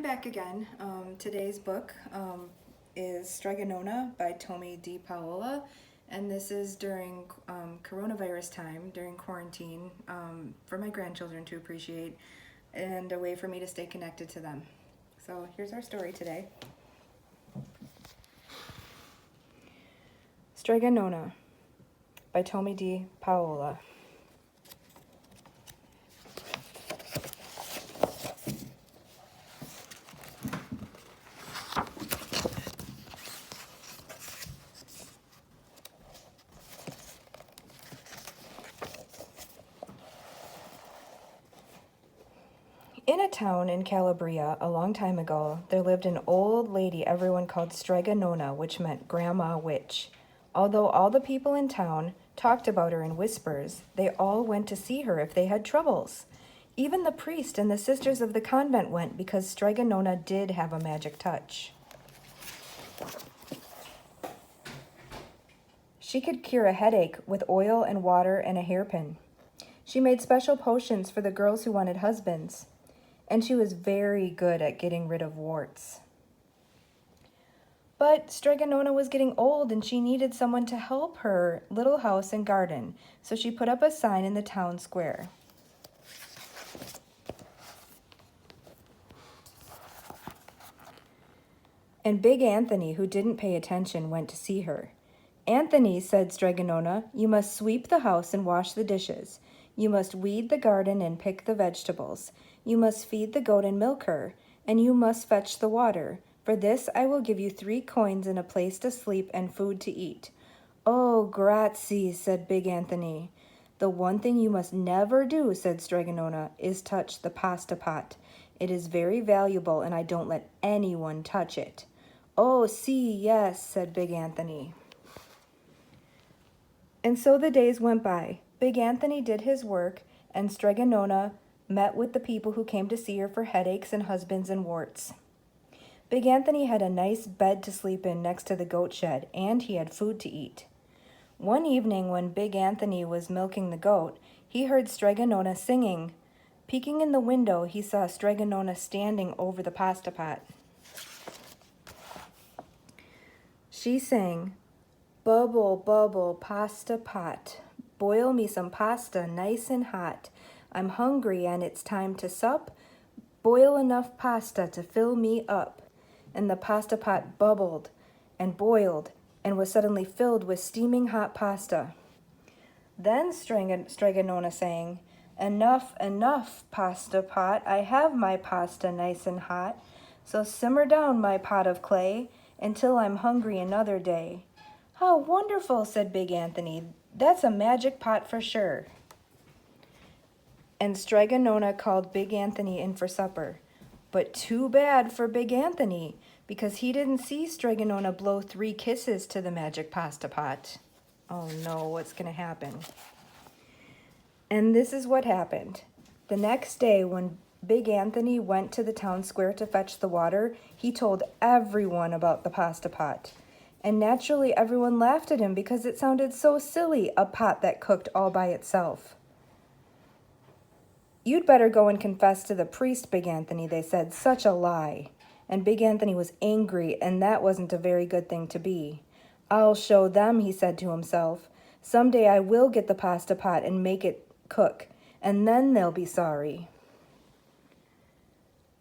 back again. Today's book is Strega Nona by Tommy D. Paola, and this is during coronavirus time, during quarantine, for my grandchildren to appreciate and a way for me to stay connected to them. So here's our story today. Strega Nona by Tommy D. Paola. In a town in Calabria a long time ago, there lived an old lady everyone called Strega Nona, which meant Grandma Witch. Although all the people in town talked about her in whispers, they all went to see her if they had troubles. Even the priest and the sisters of the convent went because Strega Nona did have a magic touch. She could cure a headache with oil and water and a hairpin. She made special potions for the girls who wanted husbands. And she was very good at getting rid of warts. But Strega Nona was getting old and she needed someone to help her little house and garden, so she put up a sign in the town square. And Big Anthony, who didn't pay attention, went to see her. "Anthony," said Strega Nona, "you must sweep the house and wash the dishes. You must weed the garden and pick the vegetables. You must feed the goat and milk her, and you must fetch the water. For this I will give you 3 coins and a place to sleep and food to eat." "Oh, grazie," said Big Anthony. "The one thing you must never do," said Strega Nona, "is touch the pasta pot. It is very valuable, and I don't let anyone touch it." "Oh, see, yes," said Big Anthony. And so the days went by. Big Anthony did his work, and Strega Nona met with the people who came to see her for headaches and husbands and warts. Big Anthony had a nice bed to sleep in next to the goat shed, and he had food to eat. One evening when Big Anthony was milking the goat, he heard Strega Nona singing. Peeking in the window, he saw Strega Nona standing over the pasta pot. She sang, "Bubble, bubble, pasta pot. Boil me some pasta nice and hot. I'm hungry and it's time to sup. Boil enough pasta to fill me up." And the pasta pot bubbled and boiled and was suddenly filled with steaming hot pasta. Then Strega Nona sang, "Enough, enough, pasta pot. I have my pasta nice and hot. So simmer down, my pot of clay, until I'm hungry another day." "How wonderful," said Big Anthony. "That's a magic pot for sure." And Strega Nona called Big Anthony in for supper. But too bad for Big Anthony, because he didn't see Strega Nona blow 3 kisses to the magic pasta pot. Oh no, what's going to happen? And this is what happened. The next day, when Big Anthony went to the town square to fetch the water, he told everyone about the pasta pot. And naturally, everyone laughed at him because it sounded so silly, a pot that cooked all by itself. "You'd better go and confess to the priest, Big Anthony," they said. "Such a lie." And Big Anthony was angry, and that wasn't a very good thing to be. "I'll show them," he said to himself. "Someday I will get the pasta pot and make it cook, and then they'll be sorry."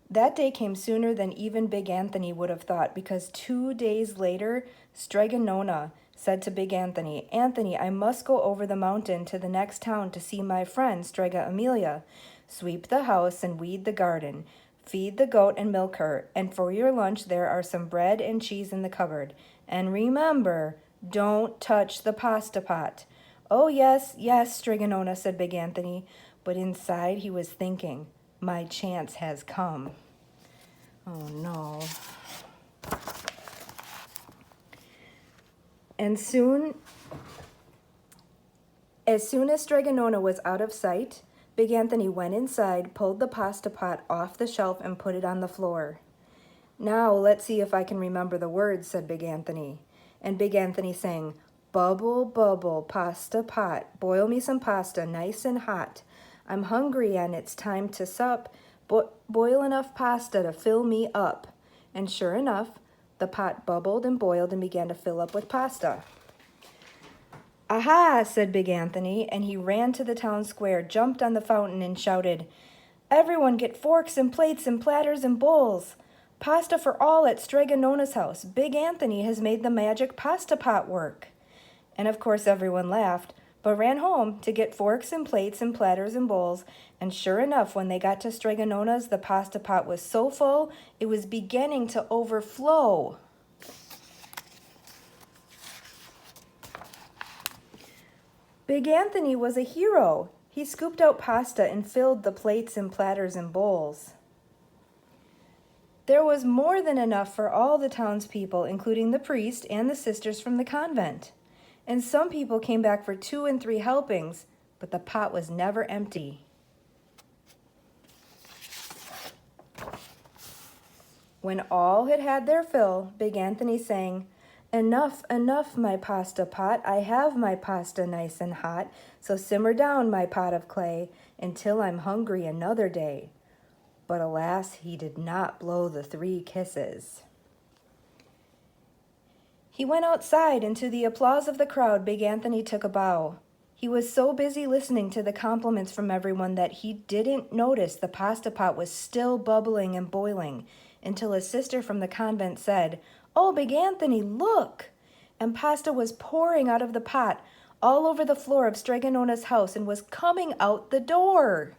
That day came sooner than even Big Anthony would have thought, because 2 days later, Strega Nona said to Big Anthony, "Anthony, I must go over the mountain to the next town to see my friend, Strega Amelia. Sweep the house and weed the garden. Feed the goat and milk her. And for your lunch, there are some bread and cheese in the cupboard. And remember, don't touch the pasta pot." "Oh, yes, yes," Strega Nona, said Big Anthony. But inside he was thinking, "My chance has come." Oh, no. And as soon as Strega Nona was out of sight, Big Anthony went inside, pulled the pasta pot off the shelf, and put it on the floor. "Now, let's see if I can remember the words," said Big Anthony. And Big Anthony sang, "Bubble, bubble, pasta pot. Boil me some pasta nice and hot. I'm hungry and it's time to sup. Boil enough pasta to fill me up." And sure enough, the pot bubbled and boiled and began to fill up with pasta. "Aha," said Big Anthony, and he ran to the town square, jumped on the fountain, and shouted, "Everyone get forks and plates and platters and bowls. Pasta for all at Strega Nona's house. Big Anthony has made the magic pasta pot work." And of course everyone laughed, but ran home to get forks and plates and platters and bowls, and sure enough, when they got to Strega Nona's, the pasta pot was so full, it was beginning to overflow. Big Anthony was a hero. He scooped out pasta and filled the plates and platters and bowls. There was more than enough for all the townspeople, including the priest and the sisters from the convent. And some people came back for 2 and 3 helpings, but the pot was never empty. When all had had their fill, Big Anthony sang, "Enough, enough, my pasta pot, I have my pasta nice and hot, so simmer down, my pot of clay, until I'm hungry another day." But alas, he did not blow the 3 kisses. He went outside, and to the applause of the crowd, Big Anthony took a bow. He was so busy listening to the compliments from everyone that he didn't notice the pasta pot was still bubbling and boiling, until a sister from the convent said, "Oh, Big Anthony, look!" And pasta was pouring out of the pot all over the floor of Strega Nona's house and was coming out the door.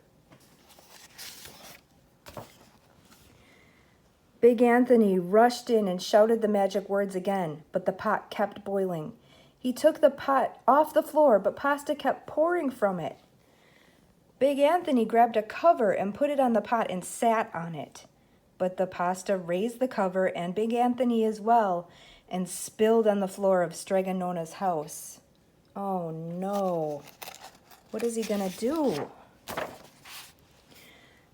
Big Anthony rushed in and shouted the magic words again, but the pot kept boiling. He took the pot off the floor, but pasta kept pouring from it. Big Anthony grabbed a cover and put it on the pot and sat on it. But the pasta raised the cover, and Big Anthony as well, and spilled on the floor of Strega Nona's house. Oh no, what is he gonna do?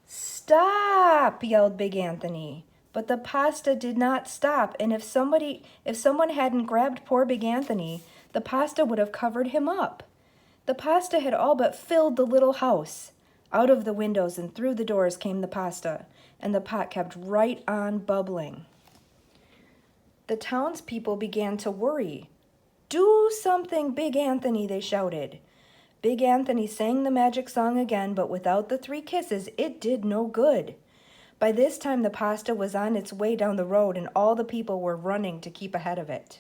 "Stop!" yelled Big Anthony. But the pasta did not stop, and if someone hadn't grabbed poor Big Anthony, the pasta would have covered him up. The pasta had all but filled the little house. Out of the windows and through the doors came the pasta, and the pot kept right on bubbling. The townspeople began to worry. "Do something, Big Anthony," they shouted. Big Anthony sang the magic song again, but without the 3 kisses, it did no good. By this time, the pasta was on its way down the road, and all the people were running to keep ahead of it.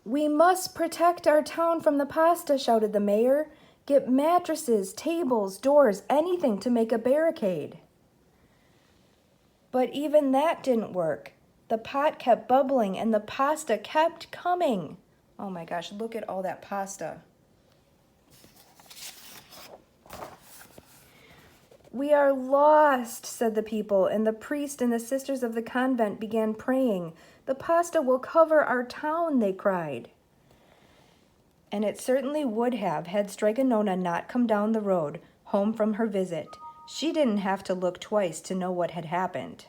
"We must protect our town from the pasta," shouted the mayor. "Get mattresses, tables, doors, anything to make a barricade." But even that didn't work. The pot kept bubbling and the pasta kept coming. Oh my gosh, look at all that pasta. "We are lost," said the people, and the priest and the sisters of the convent began praying. "The pasta will cover our town," they cried. And it certainly would have had Strega Nona not come down the road, home from her visit. She didn't have to look twice to know what had happened.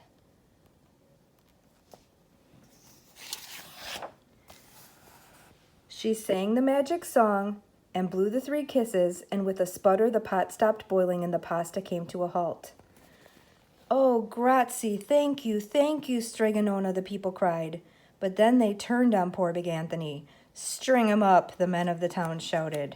She sang the magic song and blew the 3 kisses, and with a sputter the pot stopped boiling and the pasta came to a halt. "Oh, grazie, thank you, Strega Nona," the people cried. But then they turned on poor Big Anthony. "String him up," the men of the town shouted.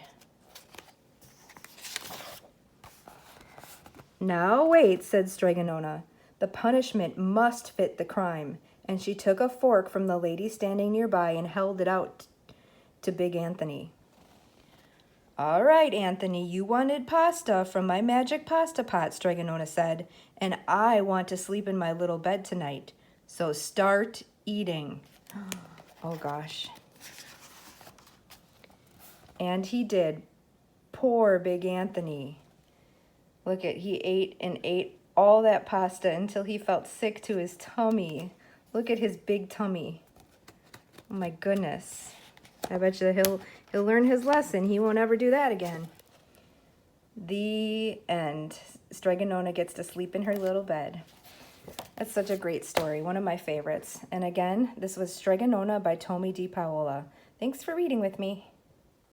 "Now wait," said Strega Nona. "The punishment must fit the crime." And she took a fork from the lady standing nearby and held it out to Big Anthony. "All right, Anthony, you wanted pasta from my magic pasta pot," Strega Nona said, "and I want to sleep in my little bed tonight. So start eating." Oh gosh. And he did. Poor Big Anthony. He ate and ate all that pasta until he felt sick to his tummy. Look at his big tummy. Oh my goodness. I bet you he'll learn his lesson. He won't ever do that again. The end. Strega Nona gets to sleep in her little bed. That's such a great story. One of my favorites. And again, this was Strega Nona by Tommy D. Paola. Thanks for reading with me.